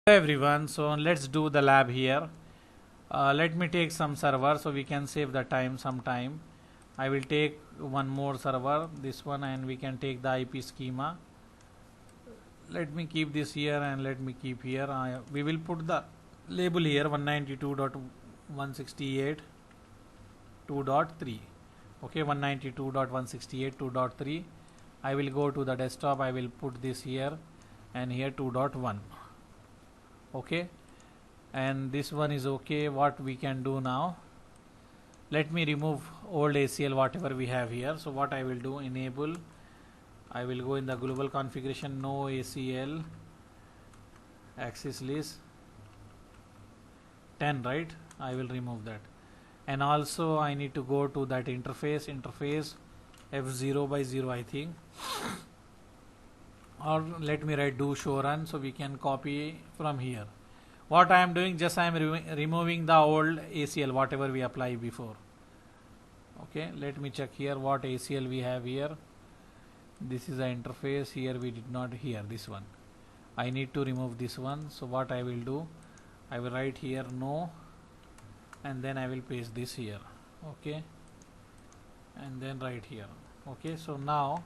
Everyone, so let's do the lab here. Let me take some server so we can save the some time. I will take one more server, this one, and we can take the IP schema. Let me keep this here and let me keep here. We will put the label here 192.168.2.3. Okay, 192.168.2.3. I will go to the desktop. I will put this here and here 2.1. Okay, and this one is okay. What we can do now, let me remove old ACL whatever we have here. So what I will do, enable, I will go in the global configuration, no ACL access list 10, right? I will remove that, and also I need to go to that interface F0/0, I think, or let me write do show run so we can copy from here. What I am doing, just I am removing the old ACL whatever we apply before. Okay, let me check here what ACL we have here. This is the interface. Here we did not, here this one I need to remove this one. So what I will do, I will write here no, and then I will paste this here. Okay, and then right here. Okay, so now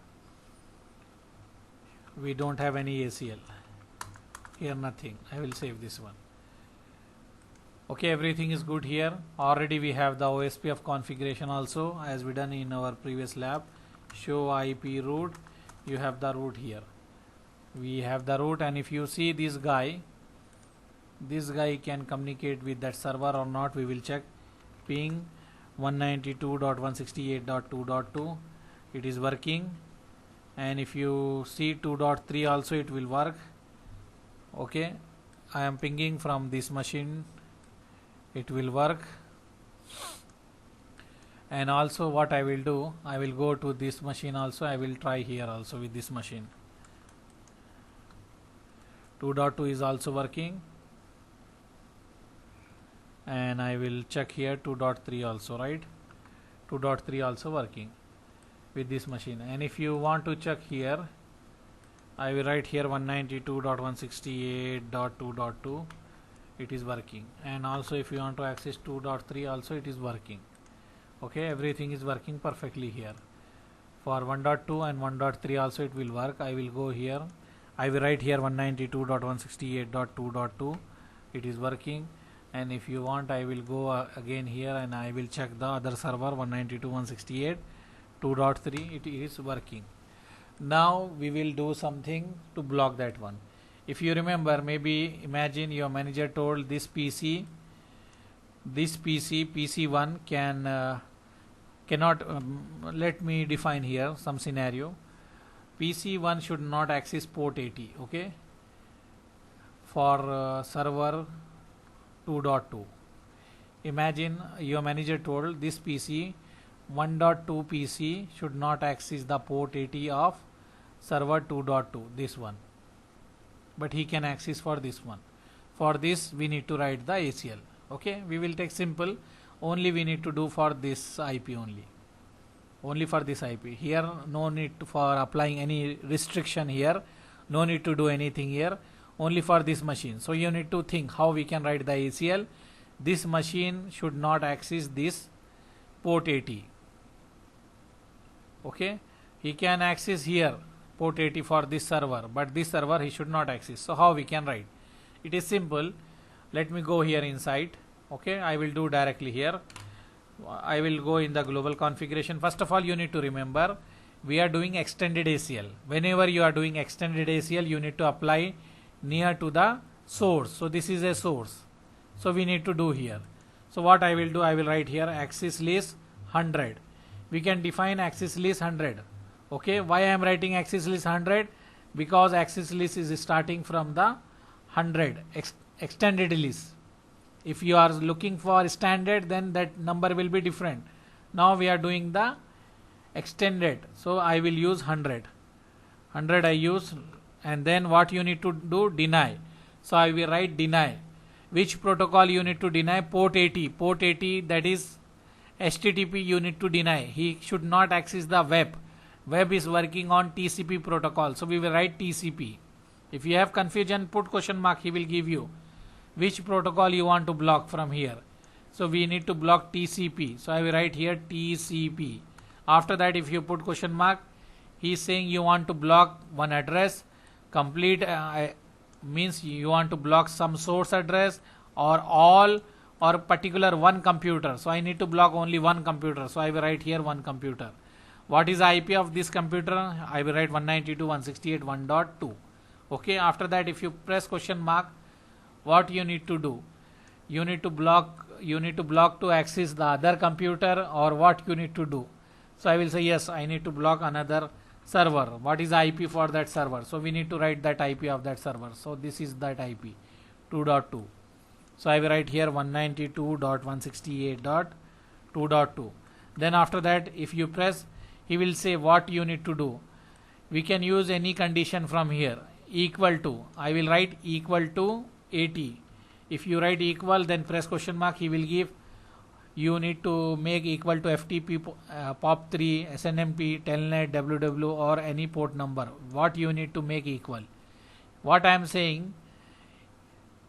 we don't have any ACL here, nothing. I will save this one. Okay, everything is good here. Already we have the OSPF configuration also, as we done in our previous lab. Show IP root, you have the root here. We have the root, and if you see this guy can communicate with that server or not, we will check. Ping 192.168.2.2, it is working. And if you see 2.3 also, it will work. Okay, I am pinging from this machine, it will work. And also what I will do, I will go to this machine also, I will try here also with this machine. 2.2 is also working, and I will check here 2.3 also, right? 2.3 also working with this machine. And if you want to check here, I will write here 192.168.2.2, it is working. And also if you want to access 2.3 also, it is working. Okay, everything is working perfectly here. For 1.2 and 1.3 also it will work. I will go here, I will write here 192.168.2.2, it is working. And if you want, I will go again here and I will check the other server 192.168.2.3, it is working. Now we will do something to block that one. If you remember, maybe imagine your manager told this PC PC1 cannot let me define here some scenario. PC1 should not access port 80, okay, for server 2.2. Imagine your manager told this PC 1.2 PC should not access the port 80 of server 2.2, this one, but he can access for this one. For this we need to write the ACL. Okay, we will take simple, only we need to do for this IP only for this IP. Here no need for applying any restriction here, no need to do anything here, only for this machine. So you need to think how we can write the ACL. This machine should not access this port 80. Okay, he can access here port 80 for this server, but this server he should not access. So how we can write? It is simple. Let me go here inside. Okay, I will do directly here. I will go in the global configuration. First of all, you need to remember we are doing extended ACL. Whenever you are doing extended ACL, you need to apply near to the source. So this is a source, so we need to do here. So what I will do, I will write here access list 100. We can define access list 100. Okay, why I am writing access list 100? Because access list is starting from the 100 extended list. If you are looking for standard, then that number will be different. Now we are doing the extended, so I will use 100 I use. And then what you need to do, deny. So I will write deny. Which protocol you need to deny? Port 80. Port 80, that is HTTP, you need to deny. He should not access the web. Web is working on TCP protocol, so we will write TCP. If you have confusion, put question mark, he will give you which protocol you want to block from here. So we need to block TCP. So I will write here TCP. After that, if you put question mark, he is saying you want to block one address. Complete means you want to block some source address or all or particular one computer. So I need to block only one computer. So I will write here one computer. What is the IP of this computer? I will write 192.168.1.2. Okay. After that, if you press question mark, what you need to do? You need to block to access the other computer, or what you need to do? So I will say yes, I need to block another server. What is the IP for that server? So we need to write that IP of that server. So this is that IP 2.2. So I will write here 192.168.2.2. Then after that, if you press, he will say what you need to do. We can use any condition from here. Equal to, I will write equal to 80. If you write equal, then press question mark, he will give you need to make equal to FTP, POP3, SNMP, Telnet, WW, or any port number. What you need to make equal? What I am saying,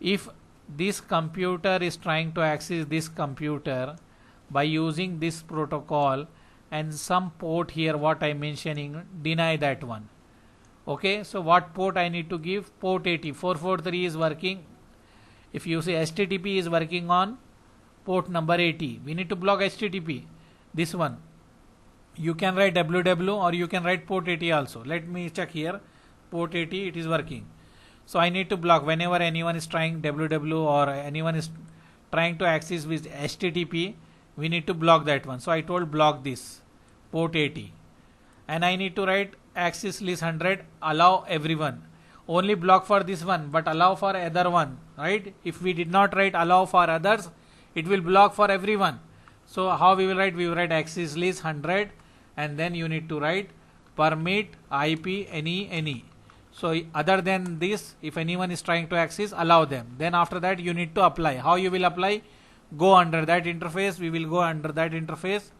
if this computer is trying to access this computer by using this protocol and some port here, what I am mentioning, deny that one. Okay, so what port I need to give? Port 80. 443 is working. If you say HTTP is working on port number 80, we need to block HTTP, this one. You can write WW or you can write port 80 also. Let me check here. Port 80, it is working. So I need to block whenever anyone is trying WW or anyone is trying to access with HTTP, we need to block that one. So I told block this port 80. And I need to write access list 100, allow everyone. Only block for this one, but allow for other one, right? If we did not write allow for others, it will block for everyone. So how we will write? We will write access list 100, and then you need to write permit IP any. So other than this, if anyone is trying to access, allow them. Then after that, you need to apply. How you will apply? Go under that interface. We will go under that interface.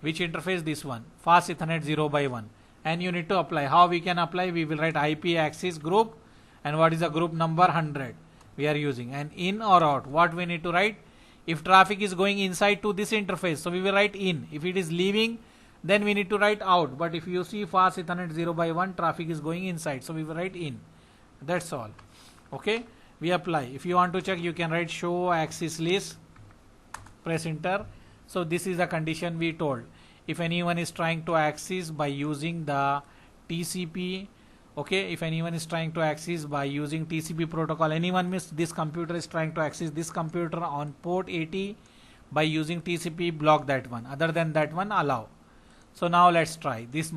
Which interface? This one, fast Ethernet 0x1. And you need to apply. How we can apply? We will write IP access group, and what is the group number? 100 we are using. And in or out, what we need to write? If traffic is going inside to this interface, so we will write in. If it is leaving, then we need to write out. But if you see fast Ethernet 0x1, traffic is going inside, so we will write in. That's all. Okay, we apply. If you want to check, you can write show access list, press enter. So this is the condition we told. If anyone is trying to access by using the TCP, okay, if anyone is trying to access by using TCP protocol, anyone means this computer is trying to access this computer on port 80 by using TCP, block that one. Other than that one, allow. So now let's try this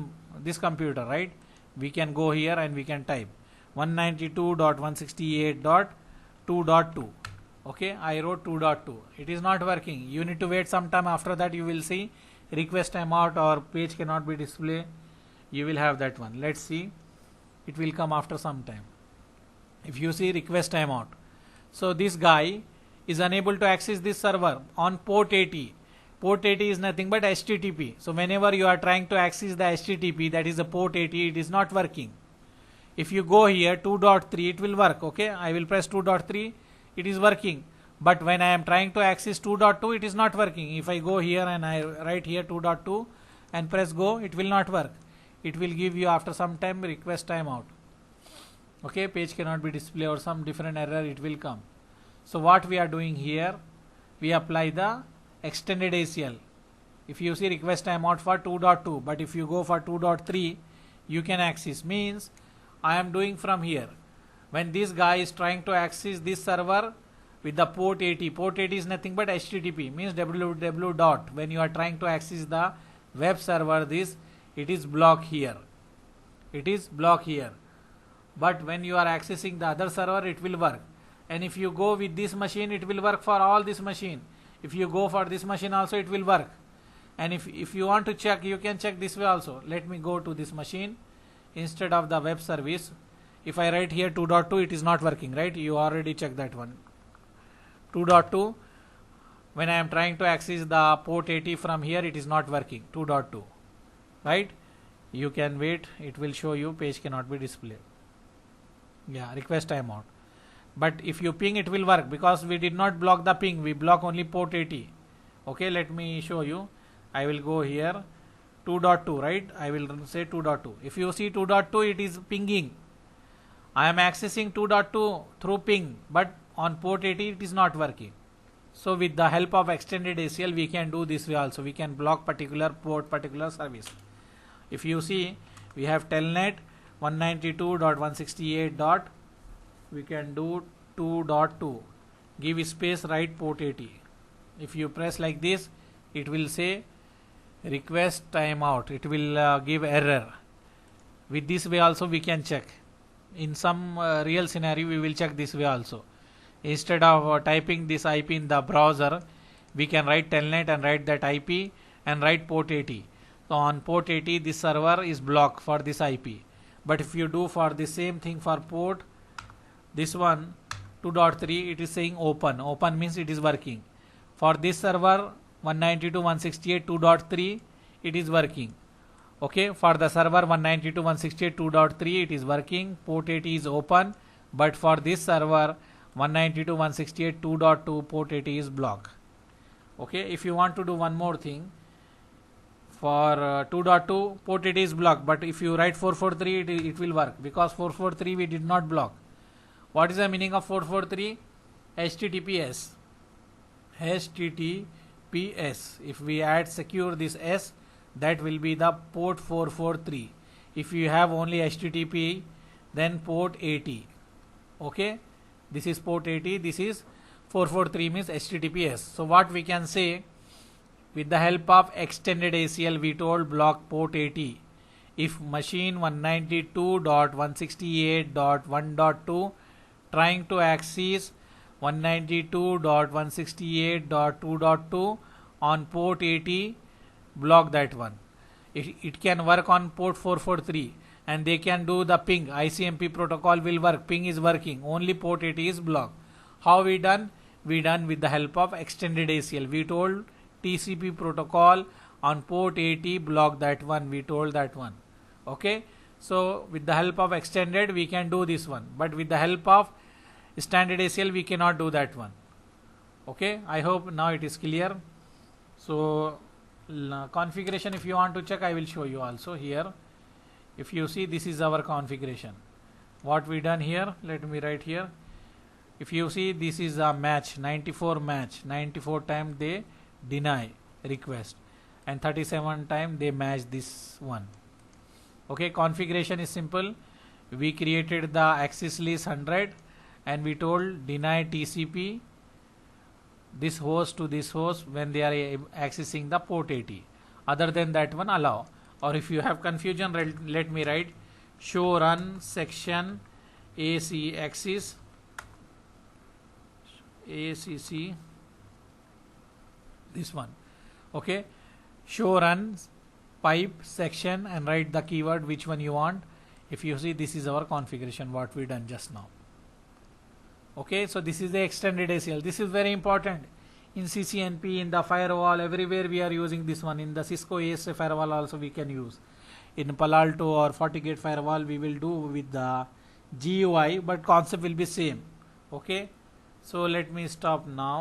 computer, right? We can go here and we can type 192.168.2.2. Okay, I wrote 2.2. It is not working. You need to wait some time. After that, you will see request timeout or page cannot be displayed. You will have that one. Let's see. It will come after some time. If you see request timeout. So this guy is unable to access this server on port 80. Port 80 is nothing but HTTP. So whenever you are trying to access the HTTP, that is the port 80, it is not working. If you go here 2.3, it will work. Okay, I will press 2.3. It is working. But when I am trying to access 2.2, it is not working. If I go here and I write here 2.2 and press go, it will not work. It will give you after some time request timeout. Okay, page cannot be displayed or some different error it will come. So what we are doing here, we apply the extended ACL. If you see request timeout for 2.2, but if you go for 2.3, you can access. Means I am doing from here. When this guy is trying to access this server with the port 80, port 80 is nothing but HTTP, means www dot. When you are trying to access the web server, it is blocked here. It is blocked here. But when you are accessing the other server, it will work. And if you go with this machine, it will work for all this machine. If you go for this machine also, it will work. And if you want to check, you can check this way also. Let me go to this machine instead of the web service. If I write here 2.2, it is not working, right? You already checked that one. 2.2, when I am trying to access the port 80 from here, it is not working. 2.2, right? You can wait, it will show you, page cannot be displayed. Yeah, request timeout. But if you ping, it will work because we did not block the ping, we block only port 80. Okay, let me show you. I will go here 2.2, right? I will say 2.2. If you see 2.2, it is pinging. I am accessing 2.2 through ping, but on port 80 it is not working. So with the help of extended ACL, we can do this way also. We can block particular port, particular service. If you see, we have telnet 192.168. We can do 2.2. Give space, write port 80. If you press like this, it will say request timeout. It will give error. With this way also we can check. In some real scenario, we will check this way also. Instead of typing this IP in the browser, we can write telnet and write that IP and write port 80. So on port 80, this server is blocked for this IP. But if you do for the same thing for port, this one 2.3, it is saying open. Open means it is working. For this server 192.168 2.3, it is working. Okay, for the server 192.168 2.3, it is working. Port 80 is open. But for this server 192.168 2.2, port 80 is blocked. Okay, if you want to do one more thing, for 2.2, port 80 is blocked. But if you write 443, it will work because 443 we did not block. What is the meaning of 443? HTTPS. HTTPS. If we add secure this S, that will be the port 443. If you have only HTTP, then port 80. Okay, this is port 80, this is 443 means HTTPS. So what we can say, with the help of extended ACL, we told block port 80. If machine 192.168.1.2 trying to access 192.168.2.2 on port 80, block that one. It can work on port 443 and they can do the ping. ICMP protocol will work. Ping is working. Only port 80 is blocked. How we done? We done with the help of extended ACL. We told TCP protocol on port 80 block that one. We told that one. Okay. So with the help of extended, we can do this one. But with the help of standard ACL, we cannot do that one. Okay. I hope now it is clear. So configuration, if you want to check, I will show you also here. If you see, this is our configuration. What we done here, let me write here. If you see, this is a match, 94 match, 94 times they deny request and 37 times they match this one. Okay, configuration is simple. We created the access list 100 and we told deny TCP this host to this host when they are accessing the port 80. Other than that one, allow. Or if you have confusion, let me write show run section AC access ACC, this one. Okay, show run pipe section and write the keyword which one you want. If you see, this is our configuration what we done just now. Okay, so this is the extended ACL. This is very important in CCNP, in the firewall, everywhere we are using this one. In the Cisco ASA firewall also we can use. In Palo Alto or FortiGate firewall we will do with the GUI, but concept will be same. Okay, so let me stop now.